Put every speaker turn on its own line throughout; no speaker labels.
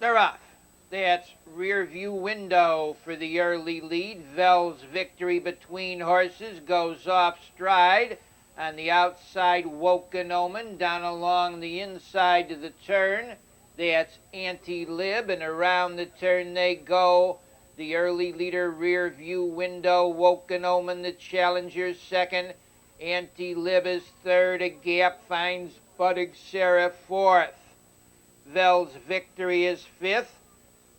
They're off. That's rear view window for the early lead. Vell's Victory between horses goes off stride. On the outside, Woken Omen down along the inside of the turn. That's Anti-Lib, and around the turn they go. The early leader, rear view window, Woken Omen, the challenger, second. Anti-Lib is third. A gap finds Budding Sarah fourth. Vell's Victory is fifth,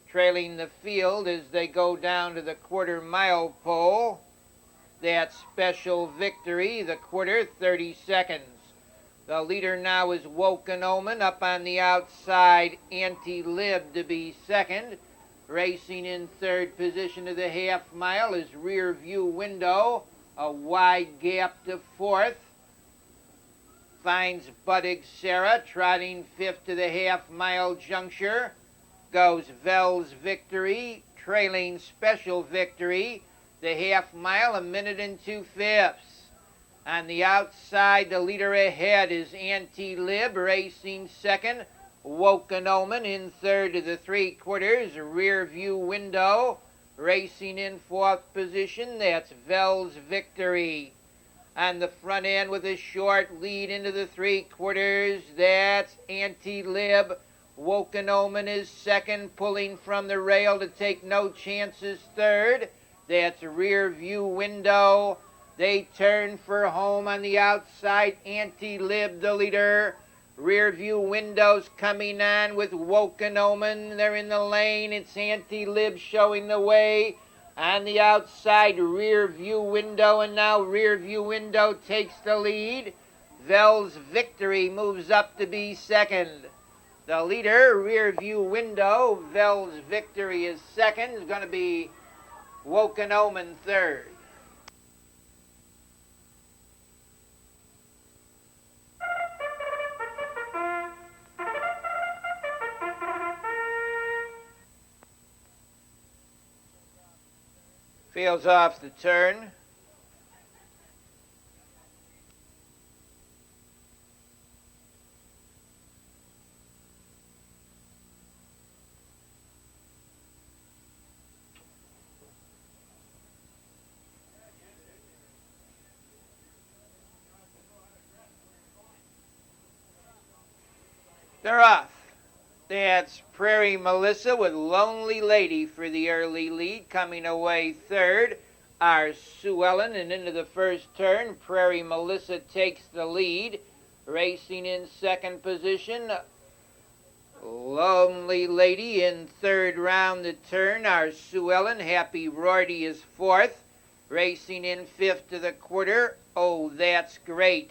trailing the field as they go down to the quarter-mile pole. That's Special Victory, the quarter, 30 seconds. The leader now is Woken Omen. Up on the outside, Anti-Lib to be second. Racing in third position of the half mile is Rear View Window, a wide gap to fourth. Finds Budding Sarah, trotting fifth to the half-mile juncture. Goes Vell's Victory, trailing Special Victory. The half-mile, 1 2 minutes. On the outside, the leader ahead is Anti-Lib, racing second. Woken Omen in third to the 3/4. Rear View Window, racing in fourth position. That's Vell's Victory. On the front end with a short lead into the 3/4, that's Anti-Lib. Woken Omen is second, pulling from the rail to take no chances third. That's Rear View Window. They turn for home on the outside. Anti-Lib, the leader. Rear View Window's coming on with Woken Omen. They're in the lane. It's Anti-Lib showing the way. On the outside, Rear View Window, and now Rear View Window takes the lead. Vell's Victory moves up to be second. The leader, Rear View Window, Vell's Victory is second. Is going to be Woken Omen third. Fields off the turn. They're off. That's Prairie Melissa with Lonely Lady for the early lead. Coming away third are Sue Ellen, and into the first turn, Prairie Melissa takes the lead. Racing in second position, Lonely Lady in third round the turn are Sue Ellen. Happy Rorty is fourth. Racing in fifth to the quarter, Oh That's Great.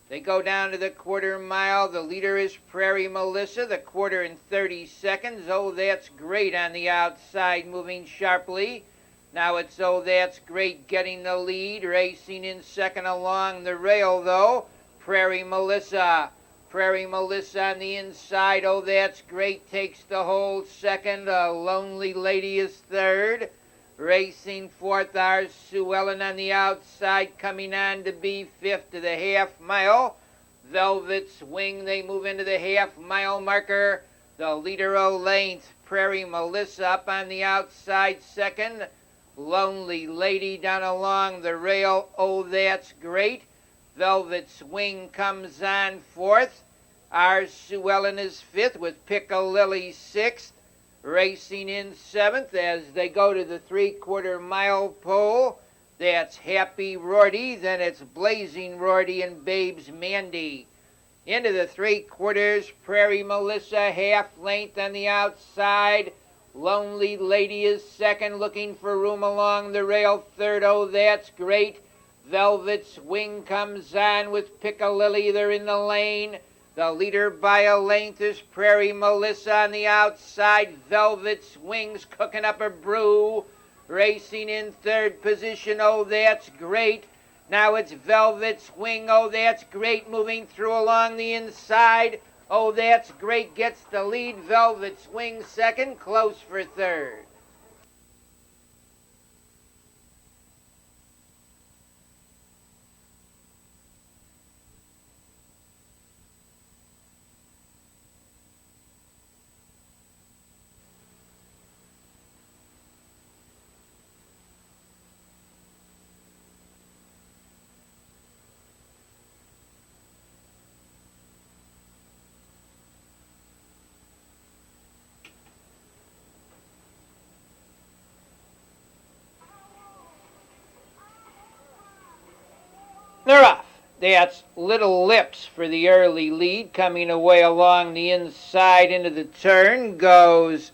They go down to the quarter-mile. The leader is Prairie Melissa. The quarter in 30 seconds. Oh, That's Great on the outside, moving sharply. Now it's Oh That's Great getting the lead. Racing in second along the rail, though. Prairie Melissa. Prairie Melissa on the inside. Oh That's Great takes the whole second. Lonely Lady is third. Racing fourth are Sue Ellen on the outside, coming on to be fifth to the half-mile. Velvet Swing, they move into the half-mile marker. The leader length, Prairie Melissa up on the outside second. Lonely Lady down along the rail, Oh That's Great. Velvet Swing comes on fourth. Our Sue Ellen is fifth with Piccalilli sixth. Racing in seventh as they go to the 3/4-mile pole. That's Happy Rorty, then it's Blazing Rorty and Babes Mandy. Into the 3/4, Prairie Melissa half length on the outside. Lonely Lady is second, looking for room along the rail. Third, Oh That's Great. Velvet Swing comes on with Piccalilli, they're in the lane. The leader by a length is Prairie Melissa on the outside. Velvet Swing's cooking up a brew. Racing in third position, Oh That's Great. Now it's Velvet Swing, Oh That's Great, moving through along the inside. Oh That's Great gets the lead. Velvet Swing second, close for third. They're off. That's Little Lips for the early lead. Coming away along the inside into the turn goes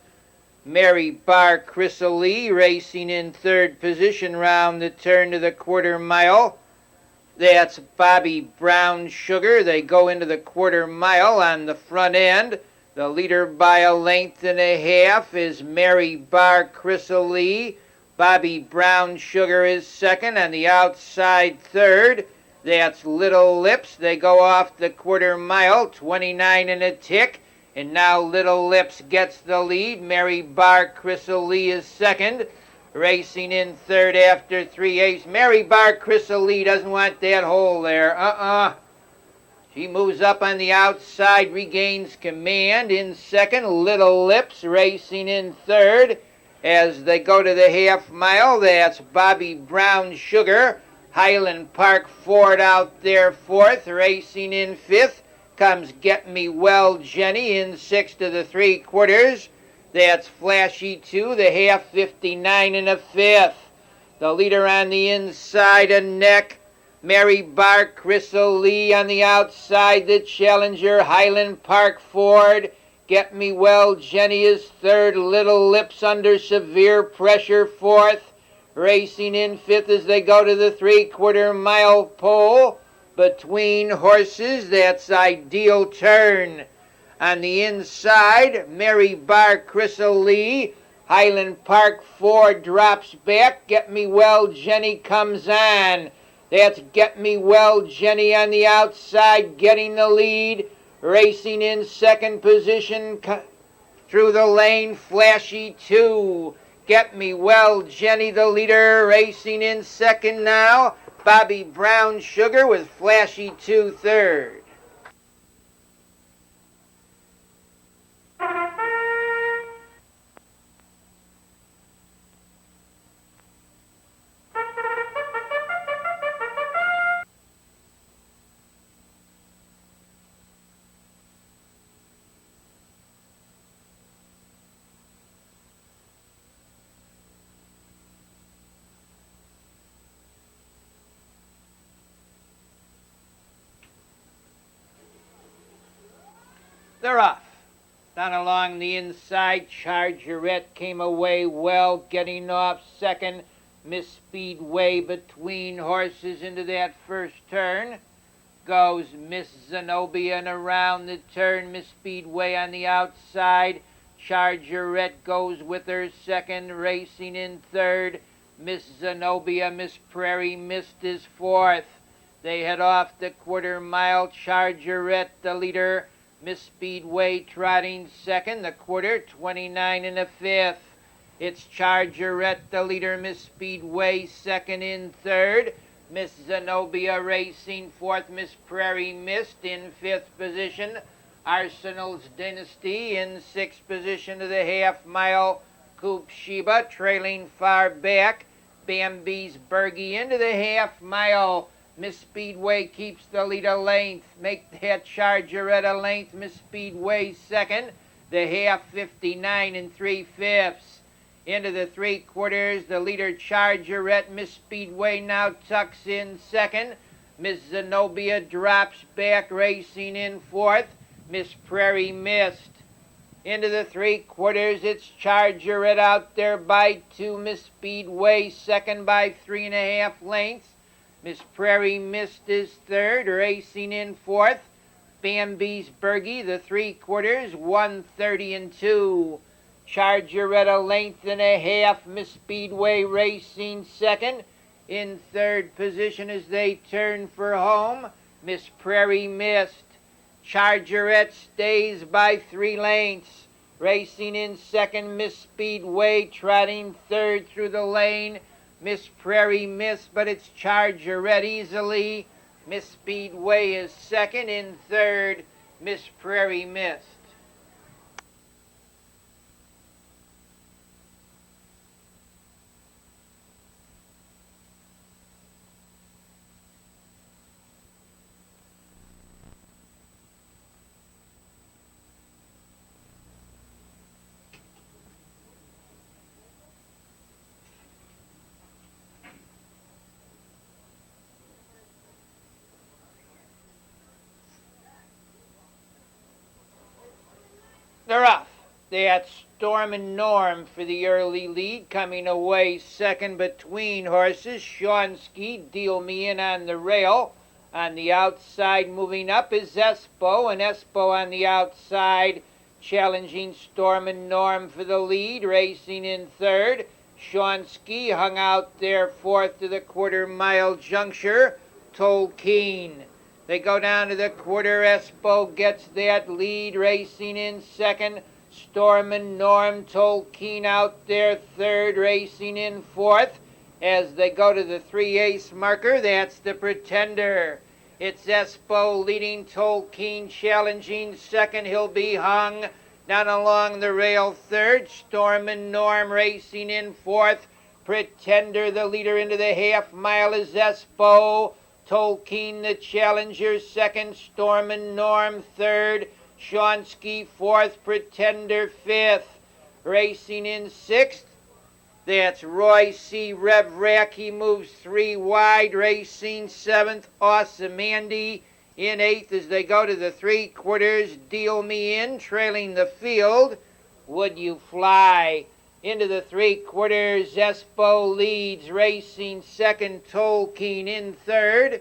Mary Bar Chrysalie, racing in third position round the turn to the quarter mile. That's Bobby Brown Sugar. They go into the quarter mile on the front end. The leader by a length and a half is Mary Bar Chrysalie. Bobby Brown Sugar is second. On the outside third, that's Little Lips. They go off the quarter mile, 29 and a tick. And now Little Lips gets the lead. Mary Bar Chrysalie is second. Racing in third after 3/8. Mary Bar Chrysalie doesn't want that hole there. She moves up on the outside, regains command. In second, Little Lips racing in third. As they go to the half mile, that's Bobby Brown Sugar. Highland Park Ford out there fourth. Racing in fifth comes Get Me Well Jenny in sixth to the 3/4. That's Flashy 2, the half 59 and a fifth. The leader on the inside a neck. Mary Bar Chrysalie on the outside, the challenger Highland Park Ford. Get Me Well Jenny is third. Little Lips under severe pressure fourth. Racing in fifth as they go to the 3/4 mile pole. Between horses, that's Ideal Turn. On the inside, Mary Bar Chrysalie. Highland Park Ford drops back. Get Me Well Jenny comes on. That's Get Me Well Jenny on the outside, getting the lead. Racing in second position through the lane, Flashy 2. Get Me Well Jenny, the leader, racing in second now. Bobby Brown Sugar with Flashy 2 third. They're off. Down along the inside, Chargerette came away well, getting off second. Miss Speedway between horses into that first turn. Goes Miss Zenobia, and around the turn, Miss Speedway on the outside. Chargerette goes with her second, racing in third. Miss Zenobia, Miss Prairie Mist is fourth. They head off the quarter mile. Chargerette, the leader. Miss Speedway trotting second, the quarter, 29 and a fifth. It's Chargerette, the leader. Miss Speedway second in third. Miss Zenobia racing fourth. Miss Prairie Mist in fifth position. Arsenal's Dynasty in sixth position to the half mile. Coupe Sheba trailing far back. Bambi's Bergie into the half mile. Miss Speedway keeps the lead a length. Make that Chargerette a length. Miss Speedway second. The half 59 and 3/5. Into the 3/4, the leader Chargerette. Miss Speedway now tucks in second. Miss Zenobia drops back, racing in fourth. Miss Prairie Mist. Into the 3/4, it's Chargerette out there by 2. Miss Speedway second by 3.5 lengths. Miss Prairie Mist is third, racing in fourth. Bambi's Bergie, the 3/4, 1:30 and 2. Chargerette a length and a half. Miss Speedway racing second. In third position as they turn for home, Miss Prairie Mist. Chargerette stays by 3 lengths. Racing in second, Miss Speedway trotting third through the lane. Miss Prairie Mist, but it's Chargerette easily. Miss Speedway is second. In third, Miss Prairie Mist. They're off. That's Storm and Norm for the early lead. Coming away second between horses. Shawnski, Deal Me In on the rail. On the outside, moving up is Espo, and Espo on the outside, challenging Storm and Norm for the lead. Racing in third. Shawnski hung out there fourth to the quarter-mile juncture. Tolkien. They go down to the quarter. Espo gets that lead. Racing in second. Storm and Norm. Tolkien out there third. Racing in fourth. As they go to the 3/8 marker, that's the Pretender. It's Espo leading. Tolkien challenging second. He'll be hung down along the rail third. Storm and Norm racing in fourth. Pretender the leader into the half mile is Espo. Tolkien the challenger second. Storm and Norm third. Shawnski fourth. Pretender fifth. Racing in sixth, that's Roy C. Rev Rack. He moves 3 wide. Racing seventh. Awesome Andy in eighth as they go to the 3/4. Deal Me In trailing the field. Would You Fly? Into the 3/4. Espo leads. Racing second. Tolkien in third.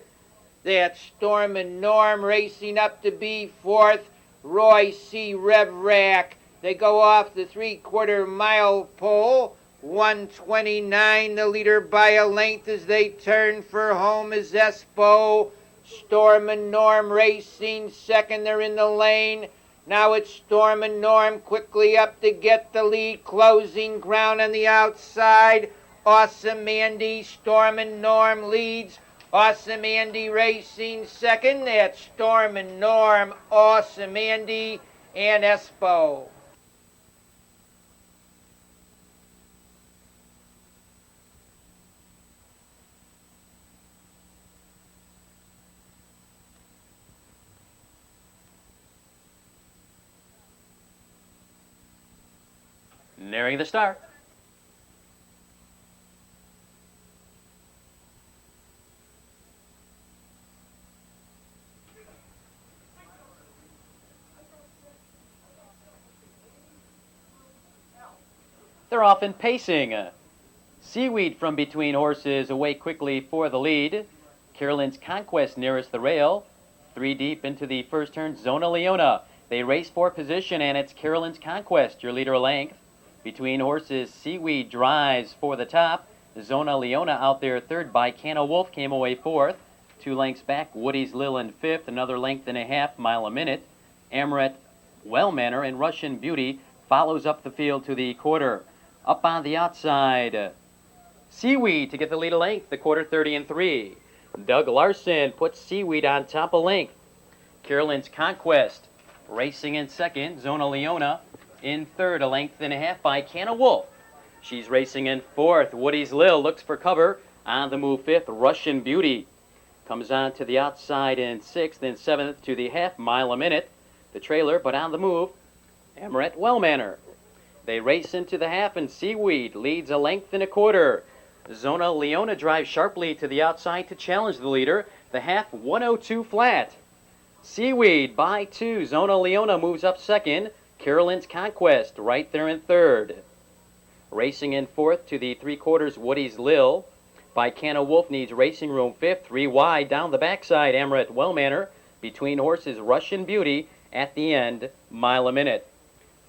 That's Storm and Norm racing up to be fourth. Roy C. Rev Rack. They go off the 3/4 mile pole. 129 the leader by a length as they turn for home is Espo. Storm and Norm racing second. They're in the lane. Now it's Storm and Norm quickly up to get the lead. Closing ground on the outside. Awesome Andy. Storm and Norm leads. Awesome Andy racing second. That's Storm and Norm, Awesome Andy, and Espo.
Nearing the start. They're off and pacing. Seaweed from between horses away quickly for the lead. Carolyn's Conquest nearest the rail. 3 deep into the first turn, Zona Leona. They race for position, and it's Carolyn's Conquest, your leader length. Between horses, Seaweed drives for the top. Zona Leona out there third. By Canna Wolf came away fourth. 2 lengths back, Woody's Lil in fifth. Another length and a half, mile a minute. Amaret Wellmanor and Russian Beauty follows up the field to the quarter. Up on the outside, Seaweed to get the lead a length, the quarter 30 and 3. Doug Larson puts Seaweed on top of length. Carolyn's Conquest racing in second. Zona Leona in third, a length and a half by Canna Wolf. She's racing in fourth. Woody's Lil looks for cover. On the move fifth, Russian Beauty comes on to the outside in sixth, and seventh to the half mile a minute. The trailer, but on the move, Amaret Wellmanor. They race into the half, and Seaweed leads a length and a quarter. Zona Leona drives sharply to the outside to challenge the leader. The half 102 flat. Seaweed by 2. Zona Leona moves up second. Carolyn's Conquest right there in third. Racing in fourth to the 3/4, Woody's Lil. By Canna Wolf needs racing room fifth. 3 wide down the backside, Amaret Wellmanor. Between horses, Russian Beauty at the end, mile a minute.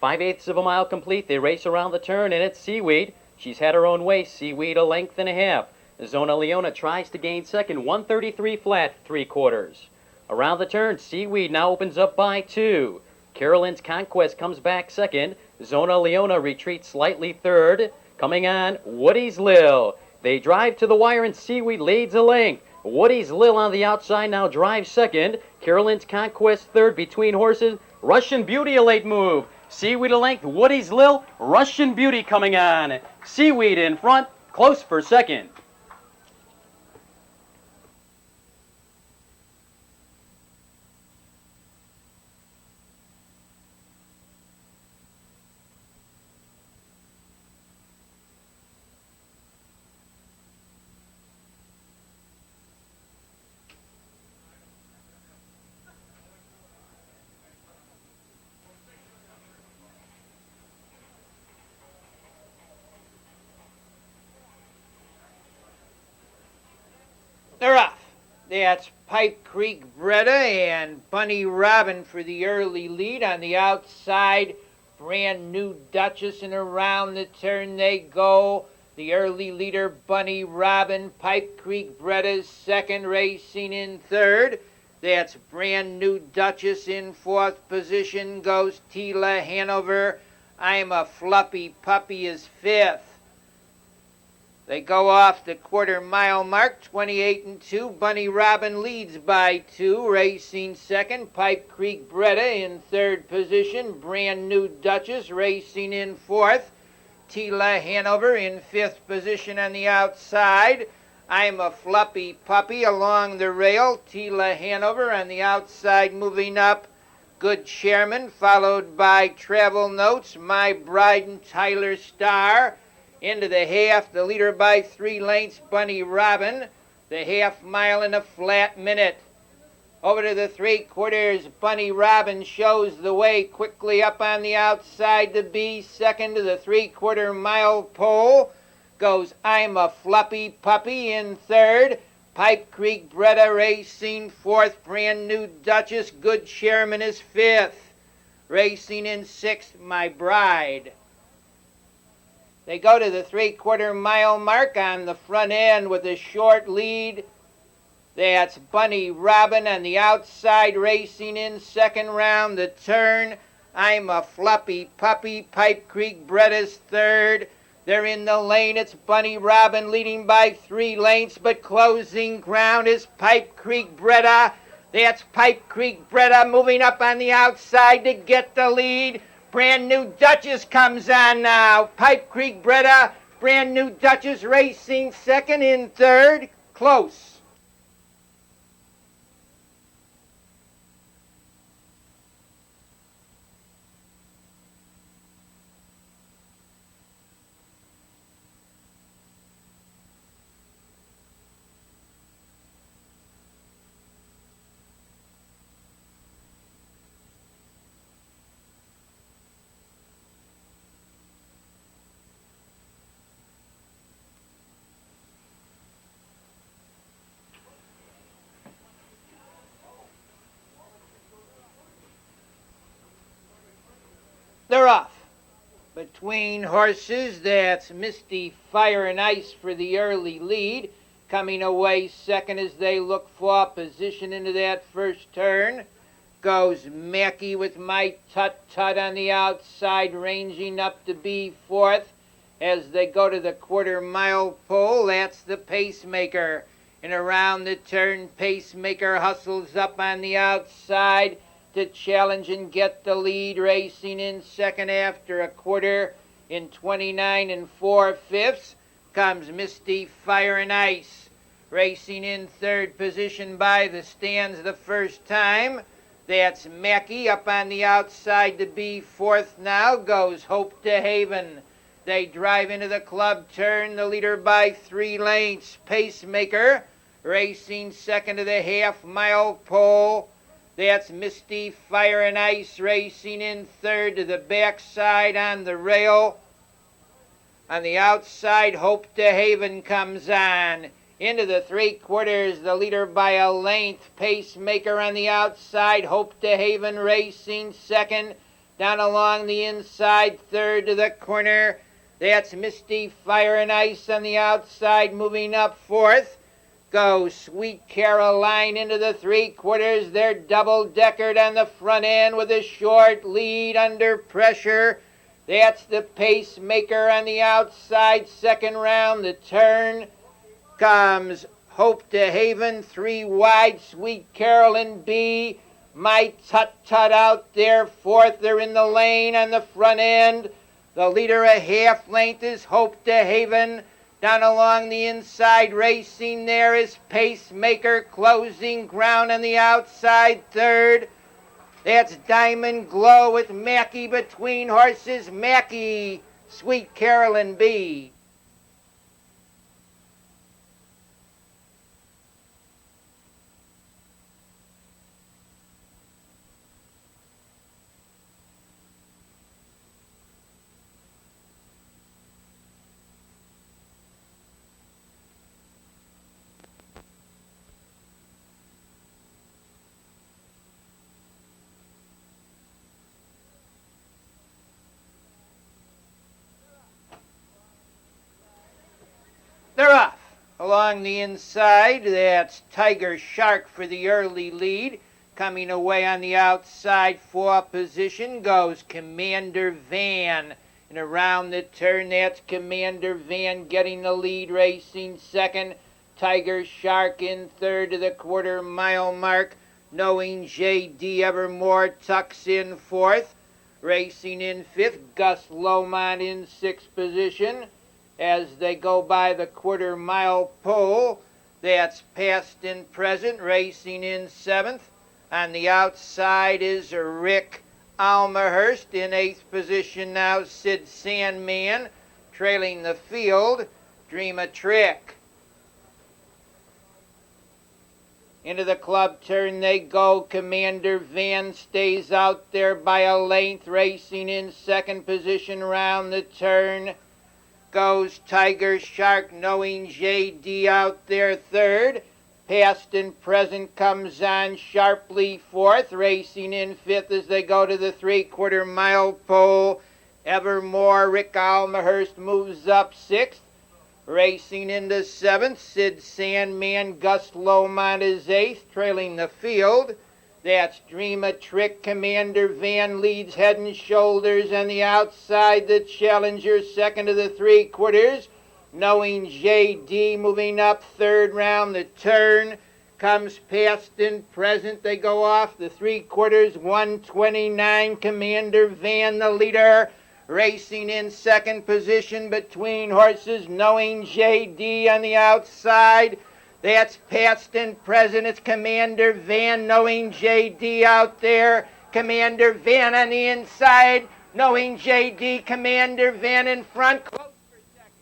5/8 of a mile complete. They race around the turn, and it's Seaweed. She's had her own way. Seaweed a length and a half. Zona Leona tries to gain second. 133 flat, 3/4. Around the turn, Seaweed now opens up by 2. Carolyn's Conquest comes back second. Zona Leona retreats slightly third. Coming on, Woody's Lil. They drive to the wire, and Seaweed leads a length. Woody's Lil on the outside now drives second. Carolyn's Conquest third. Between horses, Russian Beauty a late move. Seaweed a length, Woody's Lil, Russian Beauty coming on. Seaweed in front, close for second.
They're off. That's Pipe Creek Breda and Bunny Robin for the early lead. On the outside, Brand New Duchess, and around the turn they go. The early leader, Bunny Robin. Pipe Creek Breda's second, racing in third. That's Brand New Duchess. In fourth position goes Tila Hanover. I'm a Fluffy Puppy is fifth. They go off the quarter-mile mark, 28-2. Bunny Robin leads by 2. Racing second, Pipe Creek Breda in third position. Brand New Duchess racing in fourth. Tila Hanover in fifth position on the outside. I'm a Fluffy Puppy along the rail. Tila Hanover on the outside moving up. Good Chairman, followed by Travel Notes, My Bride and Tyler Star. Into the half, the leader by 3 lengths, Bunny Robin. The half mile in a flat minute. Over to the 3/4, Bunny Robin shows the way quickly up on the outside to be second. To the 3/4 mile pole goes I'm a Fluffy Puppy in third. Pipe Creek Breda racing fourth. Brand New Duchess, Good Chairman is fifth. Racing in sixth, My Bride. They go to the 3/4 mile mark on the front end with a short lead. That's Bunny Robin on the outside racing in second round the turn. I'm a Fluffy Puppy. Pipe Creek Breda's third. They're in the lane. It's Bunny Robin leading by 3 lengths, but closing ground is Pipe Creek Breda. That's Pipe Creek Breda moving up on the outside to get the lead. Brand New Duchess comes on now. Pipe Creek Breda, Brand New Duchess racing second. In third, close. They're off. Between horses, that's Misty Fire and Ice for the early lead. Coming away second as they look for position into that first turn goes Mackie with My Tut Tut on the outside, ranging up to be fourth. As they go to the quarter-mile pole, that's the Pacemaker. And around the turn, Pacemaker hustles up on the outside to challenge and get the lead, racing in second after a quarter. In 29 4/5 comes Misty Fire and Ice. Racing in third position by the stands the first time. That's Mackie up on the outside to be fourth. Now goes Hope to Haven. They drive into the club turn, the leader by 3 lengths. Pacemaker racing second to the half-mile pole. That's Misty Fire and Ice racing in third to the backside on the rail. On the outside, Hope to Haven comes on. Into the 3/4, the leader by a length. Pacemaker on the outside, Hope to Haven racing second. Down along the inside, third to the corner. That's Misty Fire and Ice on the outside, moving up fourth. Go Sweet Caroline into the 3/4. They're double-deckered on the front end with a short lead under pressure. That's the Pacemaker on the outside. Second round the turn comes Hope to Haven. 3 wide, Sweet Caroline B. My Tut Tut out there. Fourth, they're in the lane on the front end. The leader a half length is Hope to Haven. Down along the inside, racing there is Pacemaker, closing ground on the outside third. That's Diamond Glow with Mackie between horses. Mackie, Sweet Caroline B. Along the inside, that's Tiger Shark for the early lead. Coming away on the outside for position goes Commander Van. And around the turn, that's Commander Van getting the lead, racing second. Tiger Shark in third to the quarter-mile mark. Knowing J.D. Evermore tucks in fourth. Racing in fifth, Gus Lomont in sixth position. As they go by the quarter-mile pole, that's Past and Present racing in seventh. On the outside is Rick Almahurst in eighth position now. Sid Sandman trailing the field. Dream a Trick. Into the club turn they go. Commander Van stays out there by a length, racing in second position round the turn. Goes Tiger Shark, Knowing J.D. out there third. Past and Present comes on sharply fourth, racing in fifth as they go to the three-quarter-mile pole. Evermore, Rick Almahurst moves up sixth. Racing into seventh, Sid Sandman, Gus Lomont is eighth, trailing the field. That's Dream a Trick. Commander Van leads head and shoulders on the outside. The Challenger second to the three-quarters. Knowing J.D. moving up third round the turn. Comes Past and Present. They go off the three-quarters. 129. Commander Van the leader. Racing in second position between horses. Knowing J.D. on the outside. That's Past and Present. It's Commander Van, Knowing J.D. out there. Commander Van on the inside. Knowing J.D. Commander Van in front. Close for second.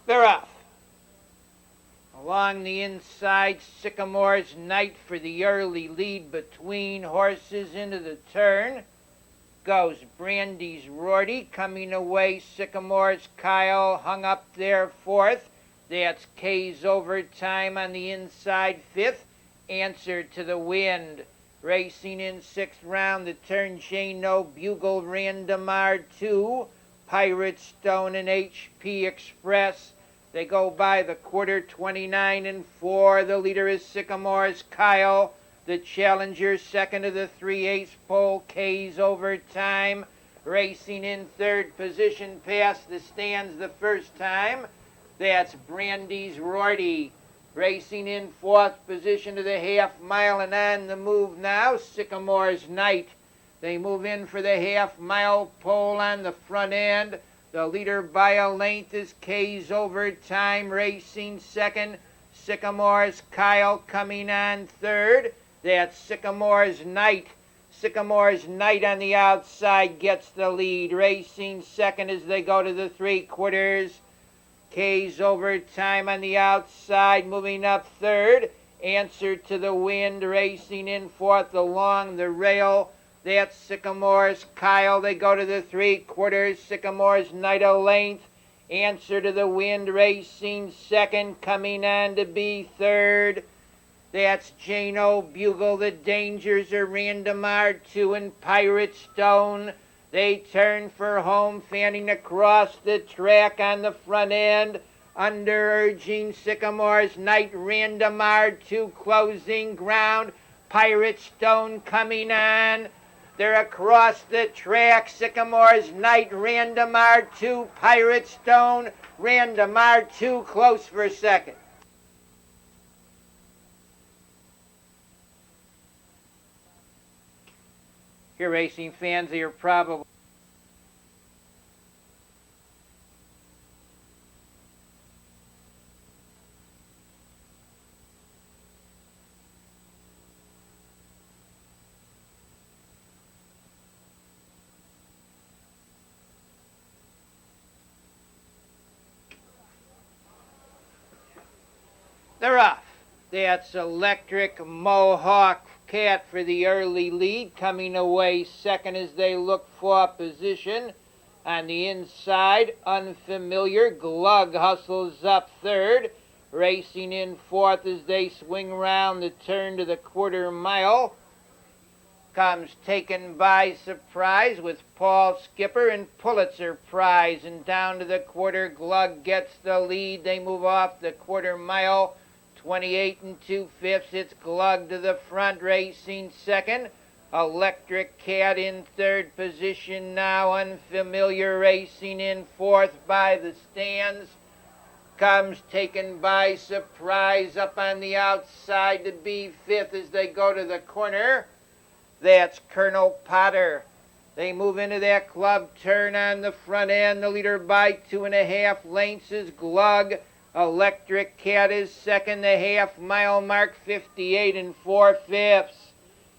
They're off. Along the inside, Sycamore's Knight for the early lead between horses into the turn. Goes Brandy's Rorty, coming away Sycamore's Kyle, hung up there fourth. That's K's Overtime on the inside fifth. Answer to the Wind. Racing in sixth round, the turn J.No. Bugle, Randamar 2. Pirate Stone and HP Express. They go by the quarter, 29 and 4. The leader is Sycamore's Kyle. The Challenger second to the 3/8 pole. K's Overtime. Racing in third position past the stands the first time. That's Brandy's Rorty. Racing in fourth position to the half mile and on the move now. Sycamore's Knight. They move in for the half-mile pole on the front end. The leader by a length is K's Overtime, racing second. Sycamore's Kyle coming on third. That's Sycamore's Knight. Sycamore's Knight on the outside gets the lead, racing second as they go to the three-quarters. K's Overtime on the outside, moving up third. Answer to the Wind, racing in fourth along the rail. That's Sycamore's Kyle. They go to the three-quarters. Sycamore's Knight a length. Answer to the Wind, racing second, coming on to be third. That's J.No. Bugle. The Dangers are Randamar 2 and Pirate Stone. They turn for home, fanning across the track on the front end. Under urging Sycamore's Knight, Randamar 2 closing ground. Pirate Stone coming on. They're across the track. Sycamore's Knight, Randamar 2, Pirate Stone. Randamar 2 close for second. Here, racing fans, you're probably They're off. That's Electric Mohawk Cat for the early lead, coming away second as they look for position. On the inside, Unfamiliar Glug hustles up third. Racing in fourth as they swing round the turn to the quarter mile. Comes Taken by Surprise with Paul Skipper and Pulitzer Prize. And down to the quarter, Glug gets the lead. They move off the quarter mile. 28 2/5. It's Glug to the front, racing second. Electric Cat in third position now. Unfamiliar racing in fourth by the stands. Comes Taken by Surprise up on the outside to be fifth as they go to the corner. That's Colonel Potter. They move into that club turn on the front end. The leader by 2.5 lengths is Glug. Electric Cat is second. The half-mile mark, 58 4/5.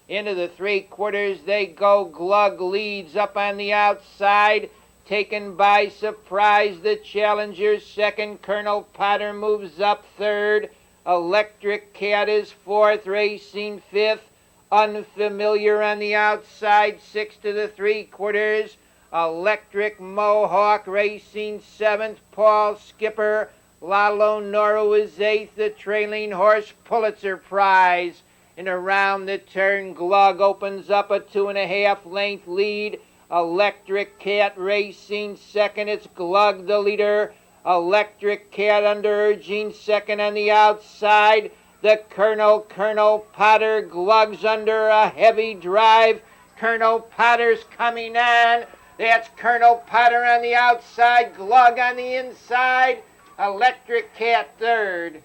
Into the three-quarters they go. Glug leads up on the outside. Taken by Surprise, the challenger second. Colonel Potter moves up third. Electric Cat is fourth, racing fifth. Unfamiliar on the outside, 6 to the three-quarters. Electric Mohawk racing seventh. Paul Skipper. Lalo Noro is eighth. The trailing horse Pulitzer Prize. And around the turn, Glug opens up a 2.5 length lead. Electric Cat racing second. It's Glug the leader. Electric Cat under urging second on the outside. The Colonel Potter. Glug's under a heavy drive. Colonel Potter's coming on. That's Colonel Potter on the outside. Glug on the inside. Electric Cat third.